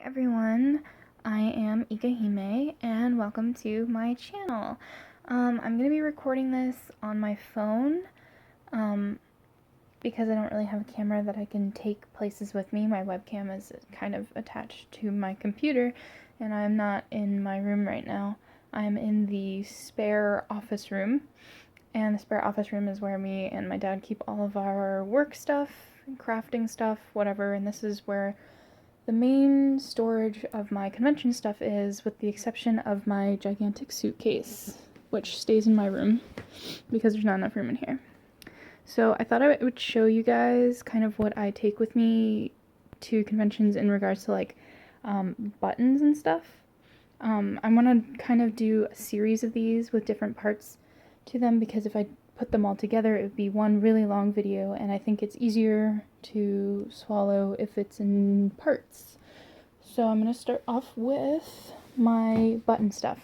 Everyone, I am ika.himee and welcome to my channel. I'm going to be recording this on my phone because I don't really have a camera that I can take places with me. My webcam is kind of attached to my computer and I'm not in my room right now. I'm in the spare office room, and the spare office room is where me and my dad keep all of our work stuff, crafting stuff, whatever, and this is where the main storage of my convention stuff is, with the exception of my gigantic suitcase, which stays in my room because there's not enough room in here. So I thought I would show you guys kind of what I take with me to conventions in regards to like buttons and stuff. I want to kind of do a series of these with different parts to them, because if I put them all together it would be one really long video, and I think it's easier to swallow if it's in parts. So I'm going to start off with my button stuff.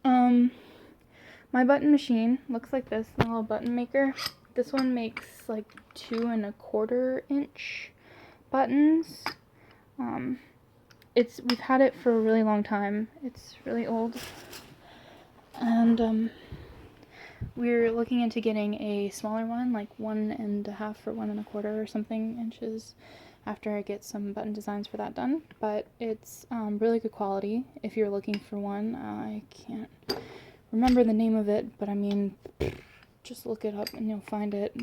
My button machine looks like this, my little button maker. This one makes like 2 1/4 inch buttons. We've had it for a really long time. It's really old, and we're looking into getting a smaller one, like 1.5 or 1 1/4 or something inches, after I get some button designs for that done. But it's really good quality if you're looking for one. I can't remember the name of it, but I mean, just look it up and you'll find it.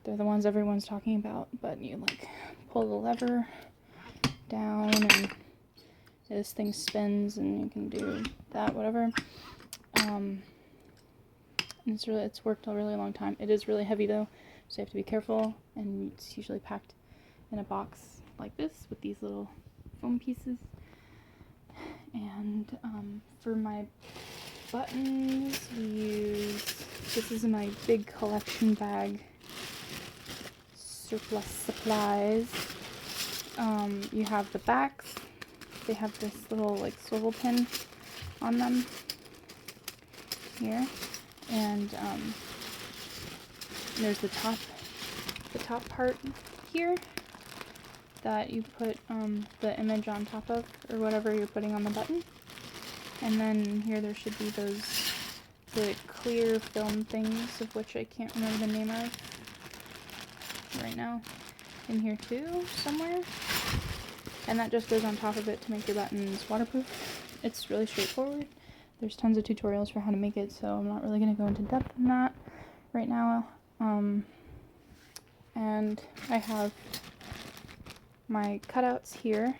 They're the ones everyone's talking about, but you like pull the lever down and this thing spins and you can do that, whatever. It's worked a really long time. It is really heavy though, so you have to be careful, and it's usually packed in a box like this with these little foam pieces. And for my buttons, this is my big collection bag, surplus supplies. You have the backs. They have this little like swivel pin on them here, and there's the top part here that you put the image on top of, or whatever you're putting on the button. And then here there should be the clear film things, of which I can't remember the name of right now, in here too somewhere. And that just goes on top of it to make your buttons waterproof. It's really straightforward. There's tons of tutorials for how to make it, so I'm not really going to go into depth in that right now. And I have my cutouts here.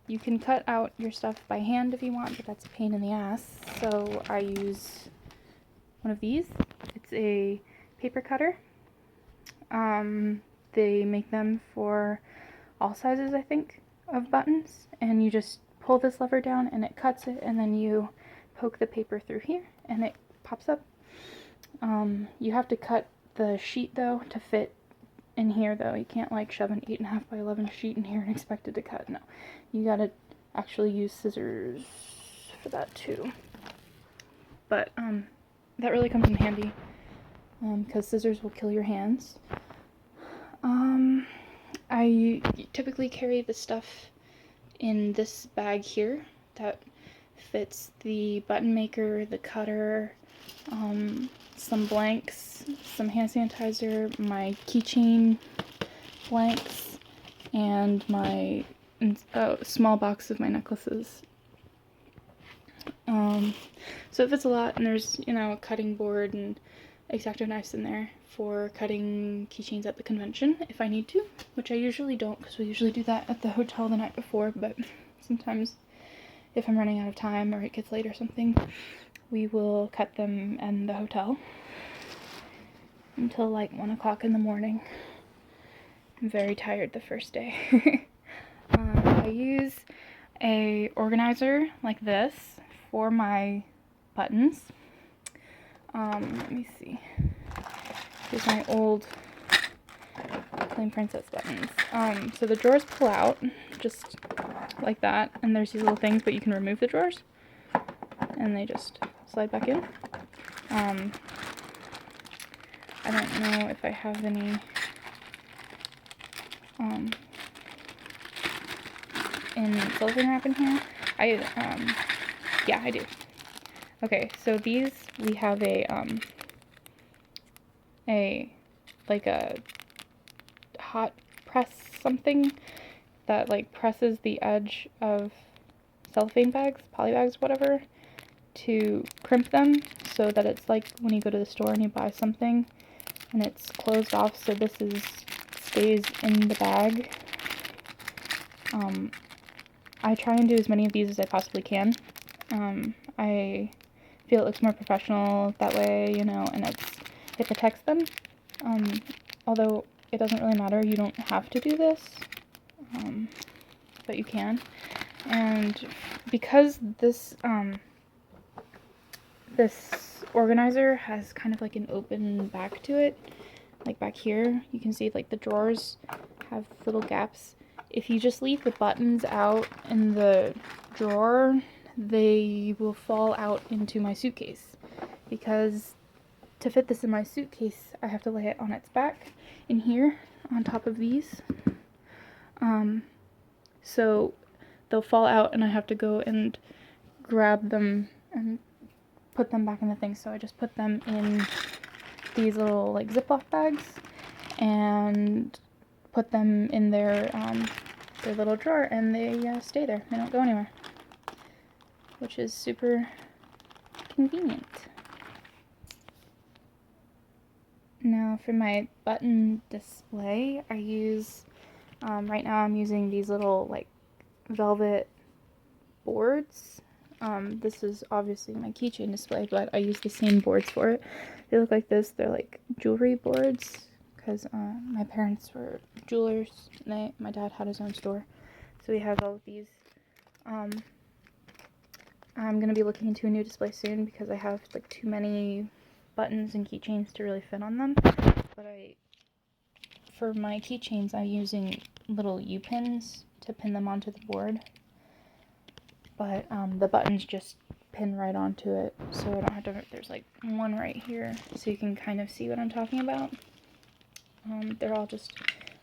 You can cut out your stuff by hand if you want, but that's a pain in the ass. So I use one of these. It's a paper cutter. They make them for all sizes, I think, of buttons. And you just pull this lever down and it cuts it, and then you poke the paper through here and it pops up. You have to cut the sheet though to fit in here though. You can't like shove an 8.5 by 11 sheet in here and expect it to cut. No, you gotta actually use scissors for that too. But that really comes in handy because scissors will kill your hands. I typically carry the stuff in this bag here that fits the button maker, the cutter, some blanks, some hand sanitizer, my keychain blanks, and my small box of my necklaces. So it fits a lot, and there's, a cutting board and X-Acto knives in there for cutting keychains at the convention if I need to, which I usually don't, because we usually do that at the hotel the night before, but sometimes if I'm running out of time or it gets late or something, we will cut them in the hotel until like 1 o'clock in the morning. I'm very tired the first day. I use a organizer like this for my buttons. Let me see. Here's my old Plain Princess buttons. So the drawers pull out just like that, and there's these little things, but you can remove the drawers and they just slide back in. I don't know if I have any in cellophane wrap in here. Yeah, I do. Okay, so these, we have a hot press something that like presses the edge of cellophane bags, poly bags, whatever, to crimp them so that it's like when you go to the store and you buy something and it's closed off, so this stays in the bag. I try and do as many of these as I possibly can. I feel it looks more professional that way, you know, and it protects them. Although it doesn't really matter, you don't have to do this, but you can. And because this organizer has kind of like an open back to it, like back here, you can see like the drawers have little gaps. If you just leave the buttons out in the drawer, they will fall out into my suitcase, because to fit this in my suitcase, I have to lay it on its back in here on top of these. So they'll fall out and I have to go and grab them and put them back in the thing. So I just put them in these little like Ziploc bags and put them in their little drawer, and they stay there. They don't go anywhere, which is super convenient. Now for my button display, I use, right now I'm using these little like velvet boards. This is obviously my keychain display, but I use the same boards for it. They look like this. They're like jewelry boards, because my parents were jewelers, and my dad had his own store, so we have all of these. I'm going to be looking into a new display soon because I have like too many buttons and keychains to really fit on them. But for my keychains, I'm using little U-pins to pin them onto the board. But the buttons just pin right onto it, so I don't have to, there's like one right here, so you can kind of see what I'm talking about. They're all just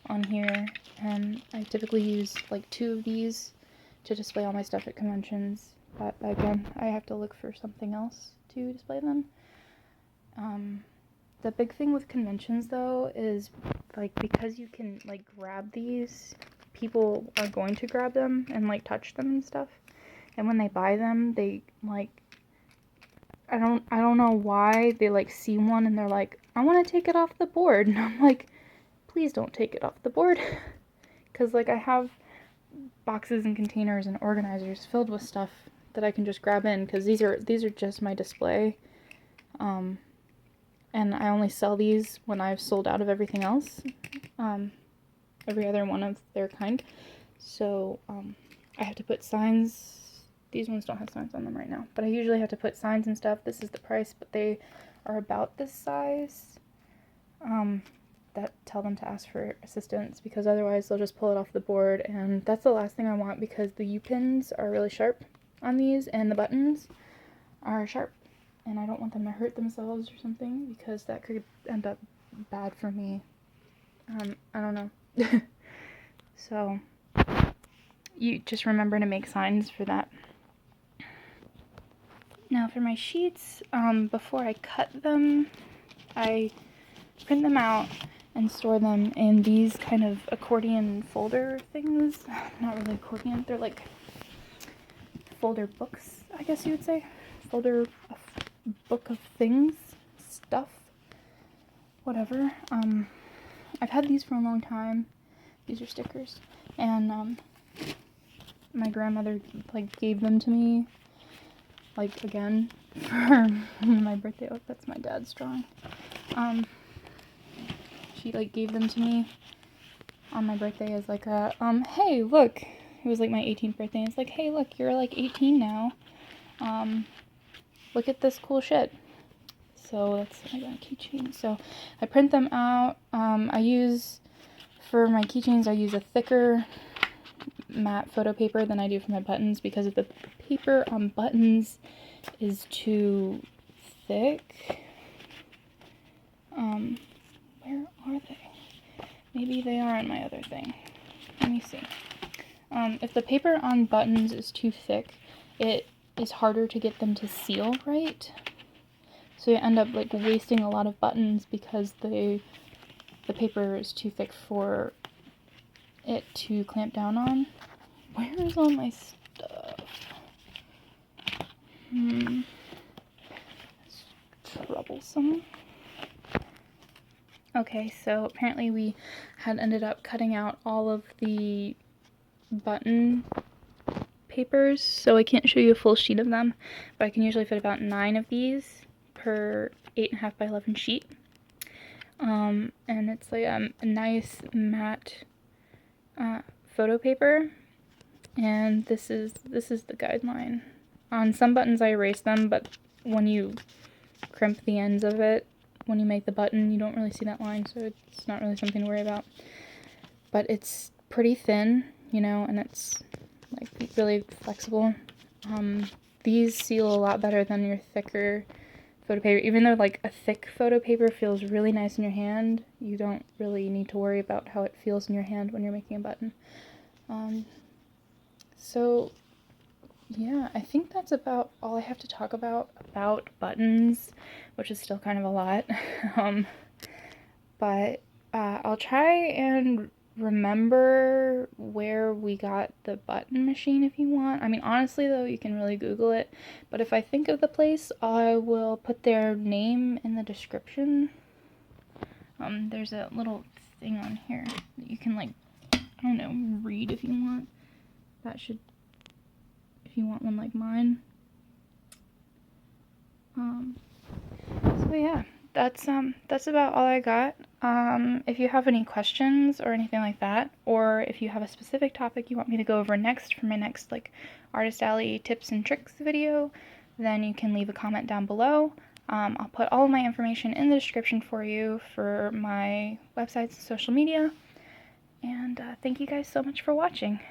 on here, and I typically use like 2 of these to display all my stuff at conventions, but again, I have to look for something else to display them. The big thing with conventions though is like, because you can like grab these, people are going to grab them and like touch them and stuff, and when they buy them, they like, I don't know why, they like see one and they're like, I want to take it off the board, and I'm like, please don't take it off the board, because like I have boxes and containers and organizers filled with stuff that I can just grab in, because these are just my display, and I only sell these when I've sold out of everything else, every other one of their kind. So I have to put signs. These ones don't have signs on them right now, but I usually have to put signs and stuff. This is the price, but they are about this size, that tell them to ask for assistance, because otherwise they'll just pull it off the board, and that's the last thing I want, because the U-pins are really sharp on these, and the buttons are sharp, and I don't want them to hurt themselves or something, because that could end up bad for me. I don't know. So you just remember to make signs for that. Now for my sheets, before I cut them, I print them out and store them in these kind of accordion folder things. Not really accordion, they're like folder books, I guess you would say. Folder, book of things, stuff, whatever. I've had these for a long time. These are stickers, and my grandmother like gave them to me, like again, for my birthday. Oh, that's my dad's drawing. She like gave them to me on my birthday as like a hey, look, it was like my 18th birthday, and it's like, hey, look, you're like 18 now, look at this cool shit. So that's, I got a keychain. So I print them out. For my keychains, I use a thicker matte photo paper than I do for my buttons, because if the paper on buttons is too thick, where are they? Maybe they are on my other thing. Let me see. If the paper on buttons is too thick, it is harder to get them to seal right. So you end up like wasting a lot of buttons because the paper is too thick for it to clamp down on. Where is all my stuff? It's troublesome. Okay, so apparently we had ended up cutting out all of the button papers, so I can't show you a full sheet of them, but I can usually fit about 9 of these per 8.5 by 11 sheet. And it's like a nice matte photo paper, and this is the guideline. On some buttons I erase them, but when you crimp the ends of it, when you make the button, you don't really see that line, so it's not really something to worry about. But it's pretty thin, you know, and it's like really flexible. These seal a lot better than your thicker photo paper. Even though like a thick photo paper feels really nice in your hand, you don't really need to worry about how it feels in your hand when you're making a button. So yeah, I think that's about all I have to talk about buttons, which is still kind of a lot. But I'll try and remember where we got the button machine if you want. I mean, honestly though, you can really Google it, but if I think of the place, I will put their name in the description. There's a little thing on here that you can, like, I don't know, read if you want. That should, if you want one like mine. So yeah, that's about all I got. If you have any questions or anything like that, or if you have a specific topic you want me to go over next for my next like Artist Alley tips and tricks video, then you can leave a comment down below. I'll put all of my information in the description for you for my websites and social media. And thank you guys so much for watching.